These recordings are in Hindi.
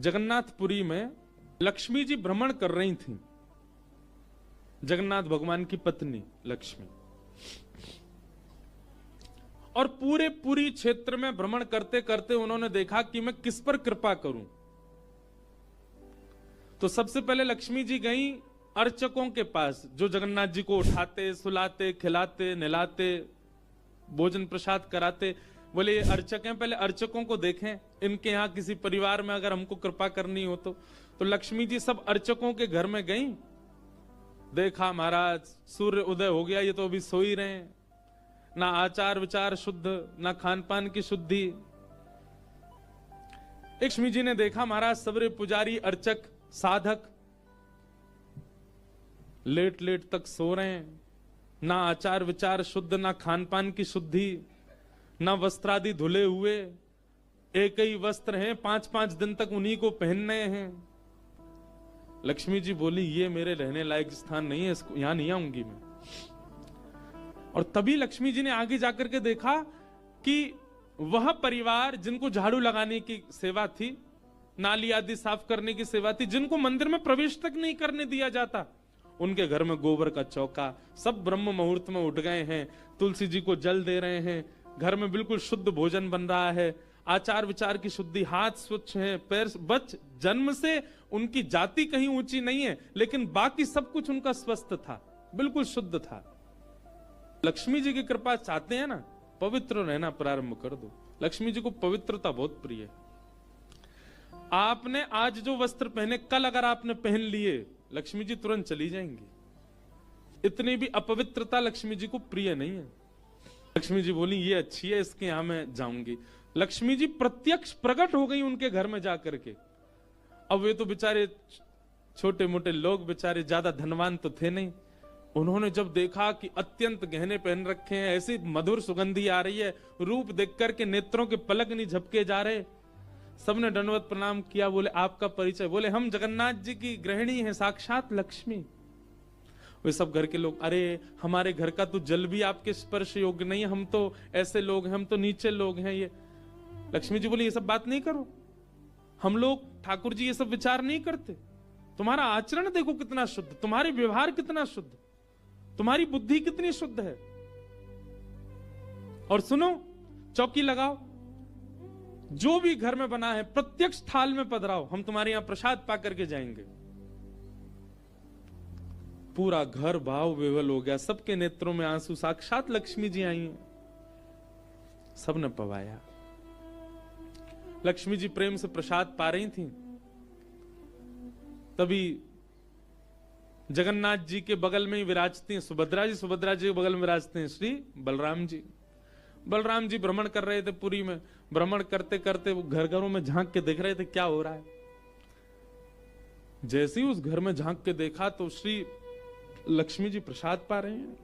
जगन्नाथपुरी में लक्ष्मी जी भ्रमण कर रही थीं। जगन्नाथ भगवान की पत्नी लक्ष्मी, और पूरी क्षेत्र में भ्रमण करते करते उन्होंने देखा कि मैं किस पर कृपा करूं। तो सबसे पहले लक्ष्मी जी गई अर्चकों के पास, जो जगन्नाथ जी को उठाते, सुलाते, खिलाते, नहलाते, भोजन प्रसाद कराते। बोले ये अर्चक हैं, पहले अर्चकों को देखें, इनके यहाँ किसी परिवार में अगर हमको कृपा करनी हो तो लक्ष्मी जी सब अर्चकों के घर में गई। देखा महाराज सूर्य उदय हो गया, ये तो अभी सो ही रहे हैं, ना आचार विचार शुद्ध, ना खान पान की शुद्धि। लक्ष्मी जी ने देखा महाराज सबरे पुजारी, अर्चक, साधक लेट लेट तक सो रहे हैं, ना आचार विचार शुद्ध, ना खान पान की शुद्धि, ना वस्त्रादि धुले हुए, एक ही वस्त्र हैं, 5-5 दिन तक उन्हीं को पहनने हैं। लक्ष्मी जी बोली ये मेरे रहने लायक स्थान नहीं है, इसको यहां नहीं आऊंगी मैं। और तभी लक्ष्मी जी ने आगे जाकर के देखा कि वह परिवार जिनको झाड़ू लगाने की सेवा थी, नाली आदि साफ करने की सेवा थी, जिनको मंदिर में प्रवेश तक नहीं करने दिया जाता, उनके घर में गोबर का चौका, सब ब्रह्म मुहूर्त में उठ गए हैं, तुलसी जी को जल दे रहे हैं, घर में बिल्कुल शुद्ध भोजन बन रहा है, आचार विचार की शुद्धि, हाथ स्वच्छ हैं, पैर बच, जन्म से उनकी जाति कहीं ऊंची नहीं है, लेकिन बाकी सब कुछ उनका स्वस्थ था, बिल्कुल शुद्ध था। लक्ष्मी जी की कृपा चाहते हैं ना, पवित्र रहना प्रारंभ कर दो। लक्ष्मी जी को पवित्रता बहुत प्रिय है। आपने आज जो वस्त्र पहने, कल अगर आपने पहन लिए, लक्ष्मी जी तुरंत चली जाएंगी। इतनी भी अपवित्रता लक्ष्मी जी को प्रिय नहीं है। लक्ष्मी जी बोली ये अच्छी है, इसके यहां मैं जाऊंगी। लक्ष्मी जी प्रत्यक्ष प्रकट हो गई उनके घर में जाकर के। अब वे तो बेचारे छोटे मोटे लोग, बेचारे ज्यादा धनवान तो थे नहीं। उन्होंने जब देखा कि अत्यंत गहने पहन रखे हैं, ऐसी मधुर सुगंधी आ रही है, रूप देख करके नेत्रों के पलक नहीं झपके जा रहे, सबने दंडवत प्रणाम किया। बोले आपका परिचय? बोले हम जगन्नाथ जी की गृहिणी हैं, साक्षात लक्ष्मी। वे सब घर के लोग, अरे हमारे घर का तो जल भी आपके स्पर्श योग्य नहीं है, हम तो ऐसे लोग हैं, हम तो नीचे लोग हैं। ये लक्ष्मी जी बोली ये सब बात नहीं करो, हम लोग ठाकुर जी ये सब विचार नहीं करते। तुम्हारा आचरण देखो कितना शुद्ध, तुम्हारे व्यवहार कितना शुद्ध, तुम्हारी बुद्धि कितनी शुद्ध है। और सुनो, चौकी लगाओ, जो भी घर में बना है प्रत्यक्ष थाल में पधराओ, हम तुम्हारे यहां प्रसाद पा करके जाएंगे। पूरा घर भाव विवल हो गया, सबके नेत्रों में आंसू, साक्षात लक्ष्मी जी आई हैं। सबने पवाया। लक्ष्मी जी प्रेम से प्रसाद पा रही थी, तभी जगन्नाथ जी के बगल में ही विराजती हैं सुभद्रा जी। सुभद्रा जी के बगल में विराजते हैं श्री बलराम जी। बलराम जी भ्रमण कर रहे थे पुरी में। भ्रमण करते करते वो घर घरों में झांक के देख रहे थे क्या हो रहा है। जैसे ही उस घर में झांक के देखा तो श्री लक्ष्मी जी प्रसाद पा रहे हैं।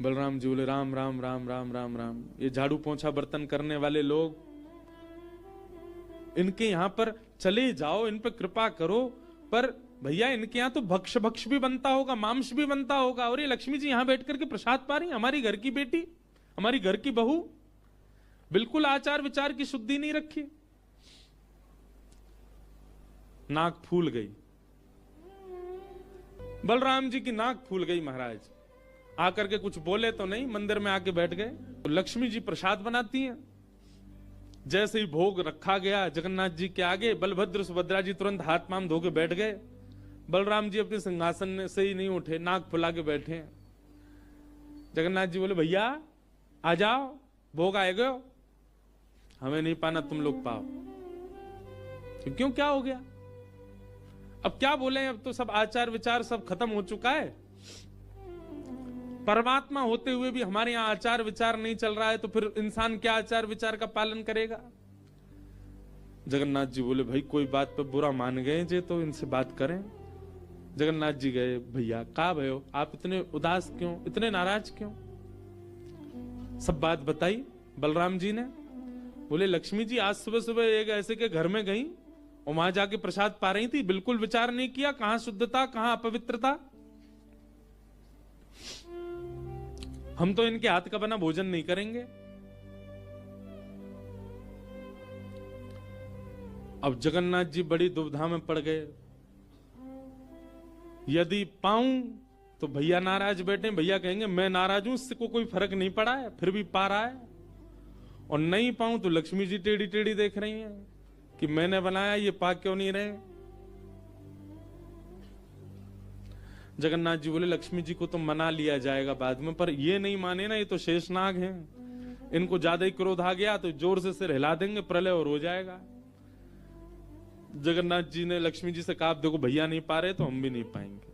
बलराम जी बोले राम राम राम राम राम राम, ये झाड़ू पोंछा बर्तन करने वाले लोग, इनके यहां पर चले जाओ, इन पर कृपा करो। पर भैया इनके यहां तो भक्ष भक्ष भी बनता होगा, मांस भी बनता होगा, और ये लक्ष्मी जी यहां बैठ करके प्रसाद पा रही, हमारी घर की बेटी, हमारी घर की बहू, बिल्कुल आचार विचार की शुद्धि नहीं रखी। नाक फूल गई, बलराम जी की नाक फूल गई। महाराज आकर के कुछ बोले तो नहीं, मंदिर में आके बैठ गए। तो लक्ष्मी जी प्रसाद बनाती हैं। जैसे ही भोग रखा गया जगन्नाथ जी के आगे, बलभद्र सुभद्रा जी तुरंत हाथ पांव धो के बैठ गए। बलराम जी अपने सिंहासन से ही नहीं उठे, नाक फुला के बैठे हैं। जगन्नाथ जी बोले भैया आ जाओ, भोग आएगा, हमें नहीं पाना, तुम लोग पाओ। तो क्यों, क्या हो गया? अब क्या बोले, अब तो सब आचार विचार सब खत्म हो चुका है। परमात्मा होते हुए भी हमारे यहां आचार विचार नहीं चल रहा है, तो फिर इंसान क्या आचार विचार का पालन करेगा? जगन्नाथ जी बोले भाई कोई बात पर बुरा मान गए जे, तो इनसे बात करें। जगन्नाथ जी गए, भैया का भयो, आप इतने उदास क्यों, इतने नाराज क्यों? सब बात बताई बलराम जी ने। बोले लक्ष्मी जी आज सुबह सुबह एक ऐसे के घर में गई और वहां जाके प्रसाद पा रही थी, बिल्कुल विचार नहीं किया, कहां शुद्धता कहां अपवित्रता। हम तो इनके हाथ का बना भोजन नहीं करेंगे। अब जगन्नाथ जी बड़ी दुविधा में पड़ गए। यदि पाऊं तो भैया नाराज बैठे, भैया कहेंगे मैं नाराज हूं, इससे को कोई फर्क नहीं पड़ा है, फिर भी पा रहा है। और नहीं पाऊं तो लक्ष्मी जी टेढ़ी टेढ़ी देख रही हैं कि मैंने बनाया, ये पा क्यों नहीं रहे। जगन्नाथ जी बोले लक्ष्मी जी को तो मना लिया जाएगा बाद में, पर ये नहीं माने ना, ये तो शेषनाग हैं, इनको ज्यादा ही क्रोध आ गया तो जोर से सिर हिला देंगे, प्रलय और हो जाएगा। जगन्नाथ जी ने लक्ष्मी जी से कहा देखो भैया नहीं पा रहे तो हम भी नहीं पाएंगे।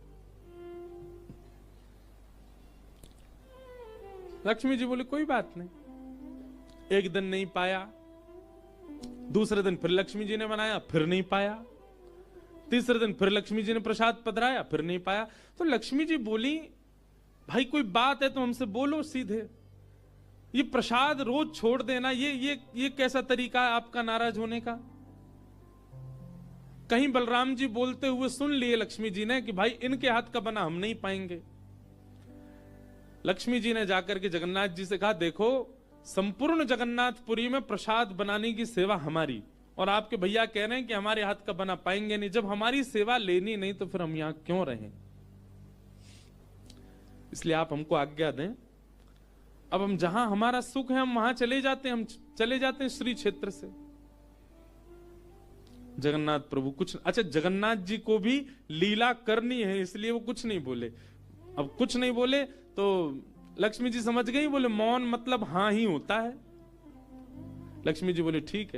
लक्ष्मी जी बोले कोई बात नहीं। एक दिन नहीं पाया, दूसरे दिन फिर लक्ष्मी जी ने बनाया, फिर नहीं पाया, तीसरे दिन फिर लक्ष्मी जी ने प्रसाद पधराया, फिर नहीं पाया। तो लक्ष्मी जी बोली भाई कोई बात है तो हमसे बोलो सीधे, ये प्रसाद रोज छोड़ देना ये कैसा तरीका है आपका नाराज होने का। कहीं बलराम जी बोलते हुए सुन लिए लक्ष्मी जी ने कि भाई इनके हाथ का बना हम नहीं पाएंगे। लक्ष्मी जी ने जाकर के जगन्नाथ जी से कहा देखो संपूर्ण जगन्नाथपुरी में प्रसाद बनाने की सेवा हमारी, और आपके भैया कह रहे हैं कि हमारे हाथ का बना पाएंगे नहीं, जब हमारी सेवा लेनी नहीं तो फिर हम यहां क्यों रहें। इसलिए आप हमको आज्ञा दें, अब हम जहां हमारा सुख है हम वहां चले जाते हैं, हम चले जाते हैं श्री क्षेत्र से। जगन्नाथ प्रभु कुछ, अच्छा जगन्नाथ जी को भी लीला करनी है इसलिए वो कुछ नहीं बोले। अब कुछ नहीं बोले तो लक्ष्मी जी समझ गई, बोले मौन मतलब हां ही होता है। लक्ष्मी जी बोले ठीक है।